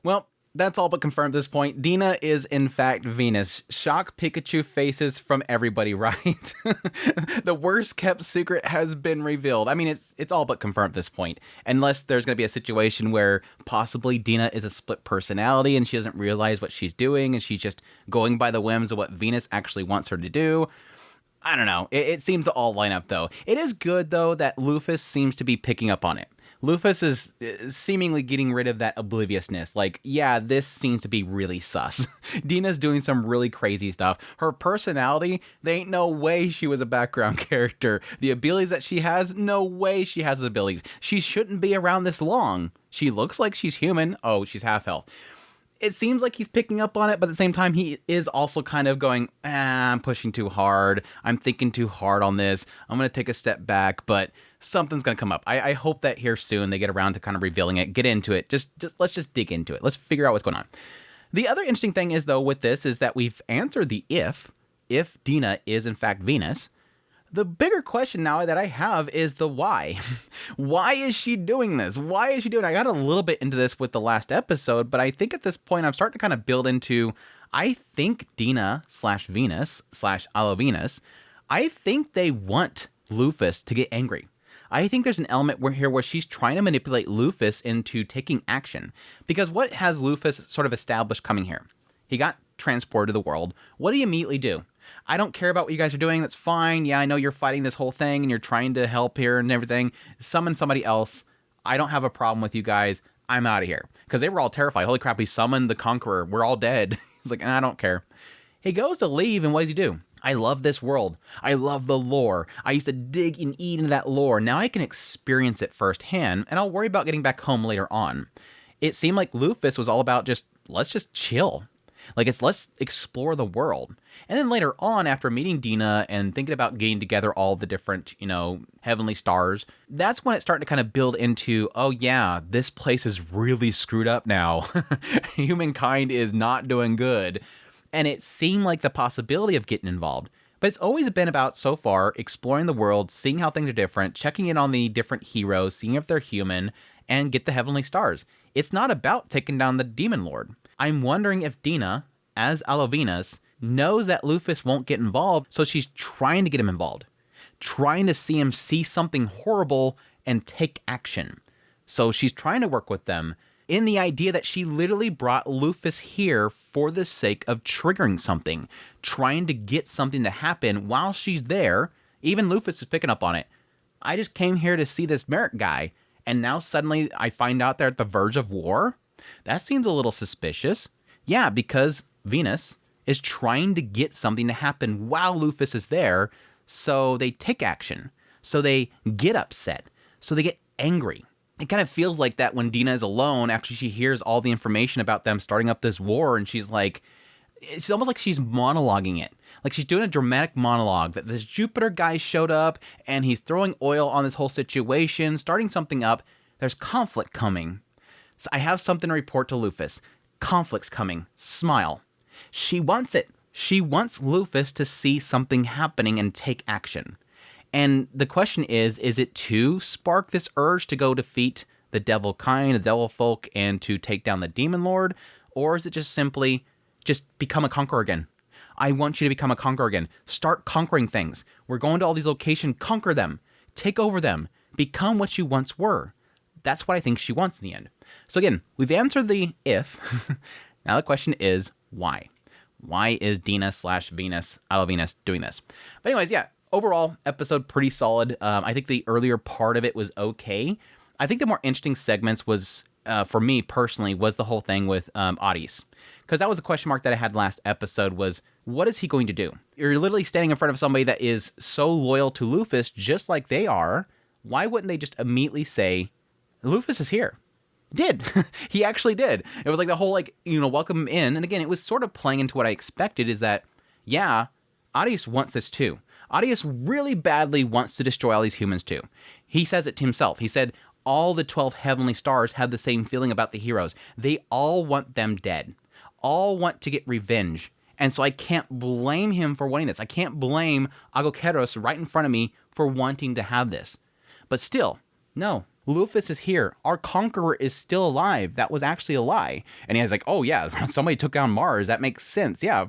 Well, that's all but confirmed at this point. Dena is in fact Venus. Shock Pikachu faces from everybody, right? The worst kept secret has been revealed. I mean, it's all but confirmed at this point. Unless there's going to be a situation where possibly Dena is a split personality and she doesn't realize what she's doing and she's just going by the whims of what Venus actually wants her to do. I don't know. It seems to all line up, though. It is good, though, that Luffus seems to be picking up on it. Luffus is seemingly getting rid of that obliviousness. Like, yeah, this seems to be really sus. Dena's doing some really crazy stuff. Her personality, there ain't no way she was a background character. The abilities that she has, no way she has abilities. She shouldn't be around this long. She looks like she's human. Oh, she's half health. It seems like he's picking up on it, but at the same time, he is also kind of going, I'm pushing too hard. I'm thinking too hard on this. I'm going to take a step back, but something's going to come up. I hope that here soon they get around to kind of revealing it, get into it. Let's just dig into it. Let's figure out what's going on. The other interesting thing is, though, with this is that we've answered the if Dena is in fact Venus. The bigger question now that I have is the why. Why is she doing this? Why is she doing it? I got a little bit into this with the last episode, but I think at this point I'm starting to kind of build into, I think Dena/Venus/Alovenus, I think they want Luffus to get angry. I think there's an element where she's trying to manipulate Luffus into taking action. Because what has Luffus sort of established coming here? He got transported to the world. What do you immediately do? I don't care about what you guys are doing. That's fine. Yeah, I know you're fighting this whole thing and you're trying to help here and everything. Summon somebody else. I don't have a problem with you guys. I'm out of here. Because they were all terrified. Holy crap, he summoned the Conqueror. We're all dead. He's like, I don't care. He goes to leave, and what does he do? I love this world. I love the lore. I used to dig and eat into that lore. Now I can experience it firsthand, and I'll worry about getting back home later on. It seemed like Luffus was all about let's just chill. Like, let's explore the world. And then later on, after meeting Dena and thinking about getting together all the different, heavenly stars, that's when it started to kind of build into, oh yeah, this place is really screwed up now. Humankind is not doing good. And it seemed like the possibility of getting involved. But it's always been about, so far, exploring the world, seeing how things are different, checking in on the different heroes, seeing if they're human, and get the heavenly stars. It's not about taking down the Demon Lord. I'm wondering if Dena, as Alovenus, knows that Luffus won't get involved, so she's trying to get him involved. Trying to see him see something horrible and take action. So she's trying to work with them in the idea that she literally brought Luffus here for the sake of triggering something. Trying to get something to happen while she's there. Even Luffus is picking up on it. I just came here to see this Merrick guy, and now suddenly I find out they're at the verge of war? That seems a little suspicious. Yeah, because Venus is trying to get something to happen while Luffus is there, so they take action. So they get upset. So they get angry. It kind of feels like that when Dena is alone after she hears all the information about them starting up this war, and she's like, it's almost like she's monologuing it. Like she's doing a dramatic monologue that this Jupiter guy showed up and he's throwing oil on this whole situation, starting something up. There's conflict coming. So I have something to report to Luffus. Conflict's coming. Smile. She wants it. She wants Luffus to see something happening and take action. And the question is it to spark this urge to go defeat the devil kind, the devil folk, and to take down the demon lord? Or is it just simply just become a conqueror again? I want you to become a conqueror again. Start conquering things. We're going to all these locations. Conquer them. Take over them. Become what you once were. That's what I think she wants in the end. So again, we've answered the if. Now the question is why? Why is Dena/Venus, Alovenus doing this? But anyways, yeah, overall, episode pretty solid. I think the earlier part of it was okay. I think the more interesting segments was, for me personally, was the whole thing with Audis. Because that was a question mark that I had last episode was, what is he going to do? You're literally standing in front of somebody that is so loyal to Luffus, just like they are. Why wouldn't they just immediately say, Luffus is here? Did. He actually did. It was like the whole, welcome him in. And again, it was sort of playing into what I expected is that, yeah, Audis wants this too. Audis really badly wants to destroy all these humans too. He says it to himself. He said, all the 12 heavenly stars have the same feeling about the heroes. They all want them dead. All want to get revenge. And so I can't blame him for wanting this. I can't blame Agokeros right in front of me for wanting to have this. But still, no, Luffus is here. Our conqueror is still alive. That was actually a lie. And he's like, oh yeah, somebody took down Mars. That makes sense. Yeah,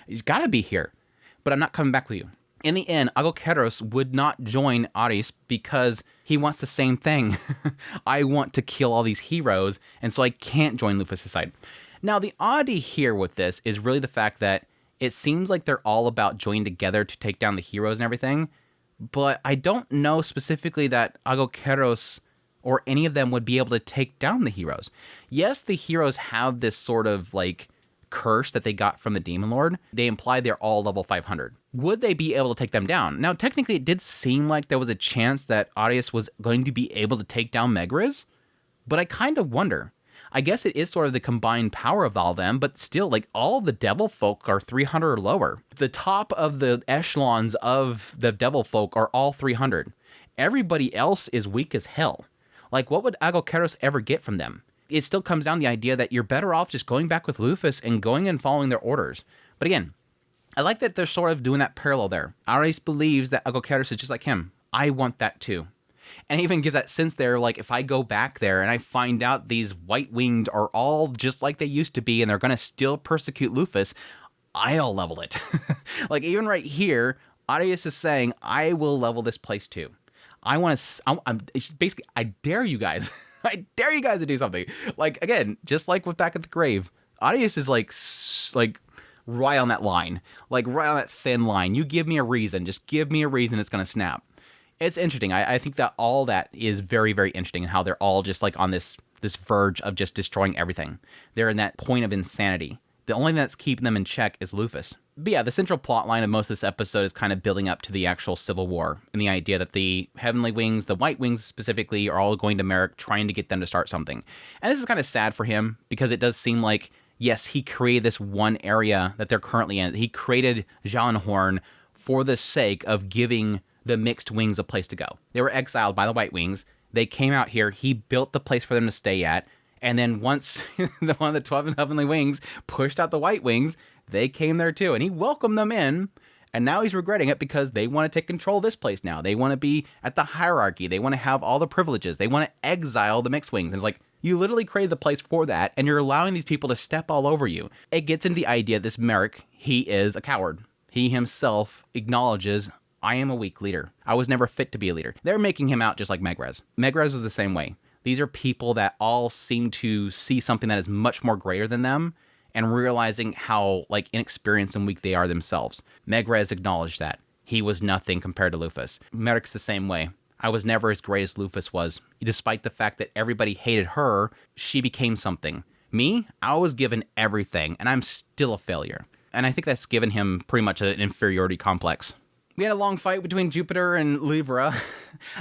he's got to be here. But I'm not coming back with you. In the end, Agokeros would not join Aris because he wants the same thing. I want to kill all these heroes, and so I can't join Luffus' side. Now, the oddity here with this is really the fact that it seems like they're all about joining together to take down the heroes and everything, but I don't know specifically that Agokeros or any of them would be able to take down the heroes. Yes, the heroes have this sort of like curse that they got from the Demon Lord. They imply they're all level 500. Would they be able to take them down? Now, technically, it did seem like there was a chance that Arius was going to be able to take down Megriz, but I kind of wonder. I guess it is sort of the combined power of all of them, but still, like, all the devil folk are 300 or lower. The top of the echelons of the devil folk are all 300. Everybody else is weak as hell. Like, what would Agokeros ever get from them? It still comes down to the idea that you're better off just going back with Luffus and going and following their orders. But again, I like that they're sort of doing that parallel there. Aris believes that Agokeros is just like him. I want that too. And it even gives that sense there, like, if I go back there and I find out these white-winged are all just like they used to be and they're going to still persecute Luffus, I'll level it. Like, even right here, Arius is saying, I will level this place too. I want to, it's basically, I dare you guys. I dare you guys to do something. Like, again, just like with Back at the Grave, Arius is like right on that line, like right on that thin line. You give me a reason, just give me a reason it's going to snap. It's interesting. I think that all that is very, very interesting, and how they're all just like on this verge of just destroying everything. They're in that point of insanity. The only thing that's keeping them in check is Luffus. But yeah, the central plot line of most of this episode is kind of building up to the actual civil war, and the idea that the Heavenly Wings, the White Wings specifically, are all going to Merrick, trying to get them to start something. And this is kind of sad for him, because it does seem like, yes, he created this one area that they're currently in. He created Jallenhorn for the sake of giving the mixed wings a place to go. They were exiled by the White Wings. They came out here. He built the place for them to stay at. And then once one of the 12 Heavenly Wings pushed out the White Wings, they came there too. And he welcomed them in. And now he's regretting it, because they want to take control of this place now. They want to be at the hierarchy. They want to have all the privileges. They want to exile the mixed wings. And it's like, you literally created the place for that, and you're allowing these people to step all over you. It gets into the idea, this Merrick, he is a coward. He himself acknowledges, I am a weak leader. I was never fit to be a leader. They're making him out just like Megrez. Megrez was the same way. These are people that all seem to see something that is much more greater than them, and realizing how like inexperienced and weak they are themselves. Megrez acknowledged that. He was nothing compared to Luffus. Merrick's the same way. I was never as great as Luffus was. Despite the fact that everybody hated her, she became something. Me, I was given everything, and I'm still a failure. And I think that's given him pretty much an inferiority complex. We had a long fight between Jupiter and Libra.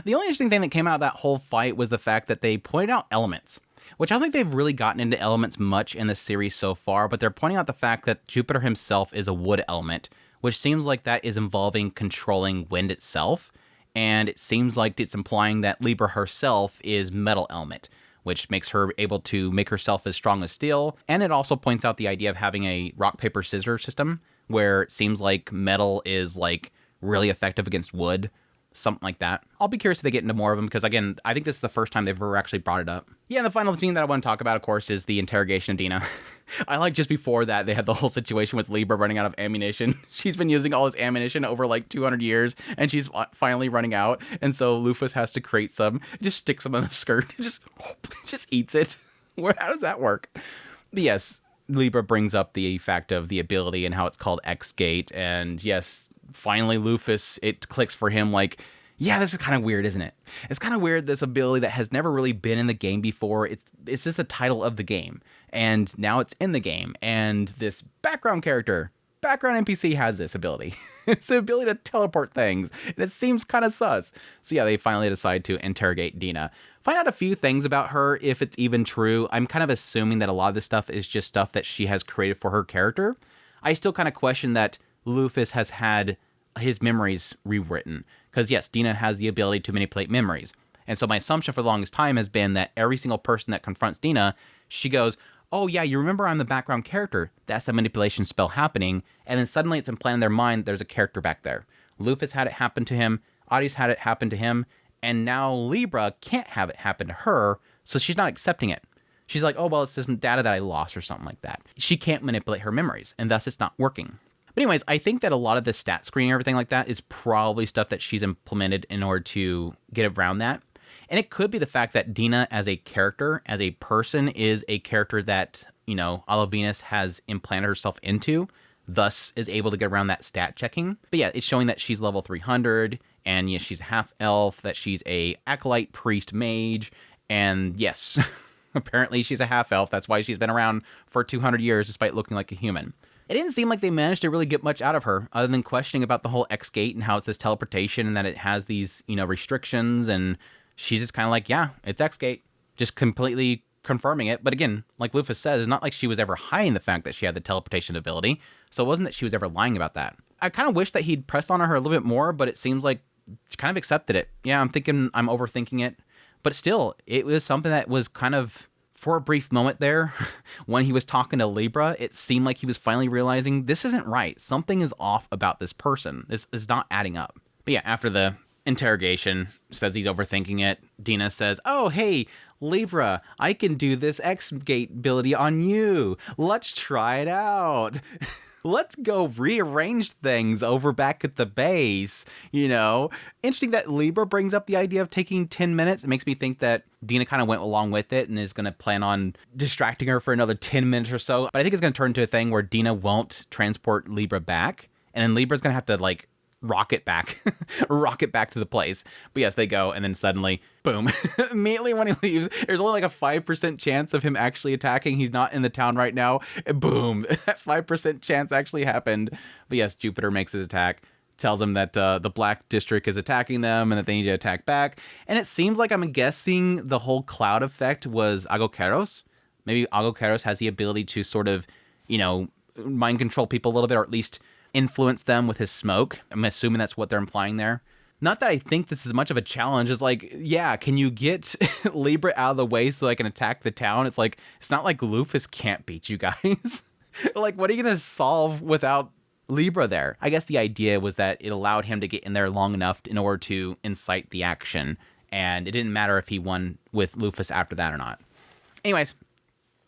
The only interesting thing that came out of that whole fight was the fact that they pointed out elements, which I don't think they've really gotten into elements much in the series so far, but they're pointing out the fact that Jupiter himself is a wood element, which seems like that is involving controlling wind itself, and it seems like it's implying that Libra herself is metal element, which makes her able to make herself as strong as steel, and it also points out the idea of having a rock, paper, scissors system, where it seems like metal is like really effective against wood, something like that. I'll be curious if they get into more of them, because again, I think this is the first time they've ever actually brought it up. Yeah, and the final scene that I want to talk about, of course, is the interrogation of Dena. I like just before that, they had the whole situation with Libra running out of ammunition. She's been using all his ammunition over like 200 years, and she's finally running out, and so Luffus has to create some, just sticks them in the skirt, just eats it. How does that work? But yes, Libra brings up the fact of the ability and how it's called X-Gate, and yes, finally Luffus, it clicks for him like, yeah, this is kind of weird, isn't it? It's kind of weird, this ability that has never really been in the game before. It's just the title of the game, and now it's in the game, and this background NPC has this ability. It's the ability to teleport things, and it seems kind of sus. So yeah, they finally decide to interrogate Dena. Find out a few things about her, if it's even true. I'm kind of assuming that a lot of this stuff is just stuff that she has created for her character. I still kind of question that Luffus has had his memories rewritten. Because yes, Dena has the ability to manipulate memories. And so my assumption for the longest time has been that every single person that confronts Dena, she goes, oh yeah, you remember I'm the background character. That's the manipulation spell happening. And then suddenly it's implanted in their mind there's a character back there. Luffus had it happen to him. Arius had it happen to him. And now Libra can't have it happen to her, so she's not accepting it. She's like, oh, well, it's some data that I lost or something like that. She can't manipulate her memories, and thus it's not working. But anyways, I think that a lot of the stat screening and everything like that is probably stuff that she's implemented in order to get around that. And it could be the fact that Dena as a character, as a person, is a character that, Venus has implanted herself into, thus is able to get around that stat checking. But yeah, it's showing that she's level 300, and yes, she's a half elf, that she's a acolyte priest mage, and yes, apparently she's a half elf. That's why she's been around for 200 years despite looking like a human. It didn't seem like they managed to really get much out of her other than questioning about the whole X gate and how it says teleportation and that it has these, restrictions. And she's just kind of like, yeah, it's X gate, just completely confirming it. But again, like Luffus says, it's not like she was ever hiding the fact that she had the teleportation ability. So it wasn't that she was ever lying about that. I kind of wish that he'd pressed on her a little bit more, but it seems like she kind of accepted it. Yeah, I'm thinking I'm overthinking it. But still, it was something that was kind of, for a brief moment there, when he was talking to Libra, it seemed like he was finally realizing this isn't right. Something is off about this person. This is not adding up. But yeah, after the interrogation, says he's overthinking it, Dena says, oh, hey, Libra, I can do this X-Gate ability on you. Let's try it out. Let's go rearrange things over back at the base, Interesting that Libra brings up the idea of taking 10 minutes. It makes me think that Dena kind of went along with it and is going to plan on distracting her for another 10 minutes or so. But I think it's going to turn into a thing where Dena won't transport Libra back. And then Libra's going to have to, rocket back to the place. But yes, they go, and then suddenly, boom, immediately when he leaves, there's only a 5% chance of him actually attacking. He's not in the town right now. And boom, that 5% chance actually happened. But yes, Jupiter makes his attack, tells him that the Black District is attacking them and that they need to attack back. And it seems like, I'm guessing the whole cloud effect was Agokeros. Maybe Agokeros has the ability to sort of, mind control people a little bit, or at least influence them with his smoke. I'm assuming that's what they're implying there. Not that I think this is much of a challenge. It's yeah, can you get Libra out of the way so I can attack the town? It's not like Luffus can't beat you guys. What are you going to solve without Libra there? I guess the idea was that it allowed him to get in there long enough in order to incite the action. And it didn't matter if he won with Luffus after that or not. Anyways,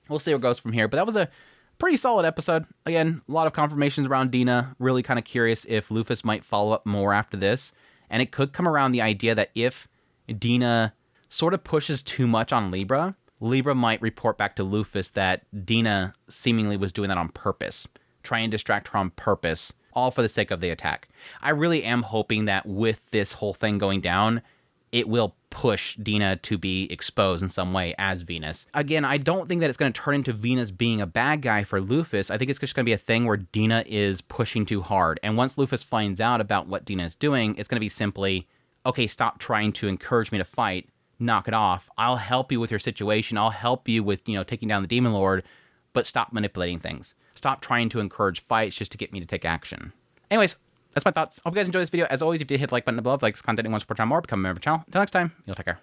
we'll see where it goes from here. But that was a pretty solid episode. Again, a lot of confirmations around Dena. Really kind of curious if Luffus might follow up more after this. And it could come around the idea that if Dena sort of pushes too much on Libra, Libra might report back to Luffus that Dena seemingly was doing that on purpose, trying to distract her on purpose, all for the sake of the attack. I really am hoping that with this whole thing going down, it will push Dena to be exposed in some way as Venus. Again, I don't think that it's going to turn into Venus being a bad guy for Luffus. I think it's just going to be a thing where Dena is pushing too hard. And once Luffus finds out about what Dena is doing, it's going to be simply, okay, stop trying to encourage me to fight. Knock it off. I'll help you with your situation. I'll help you with, taking down the Demon Lord, but stop manipulating things. Stop trying to encourage fights just to get me to take action. Anyways, that's my thoughts. Hope you guys enjoyed this video. As always, if you did hit the like button above, like this content and want to support channel more, become a member of the channel. Until next time, you'll take care.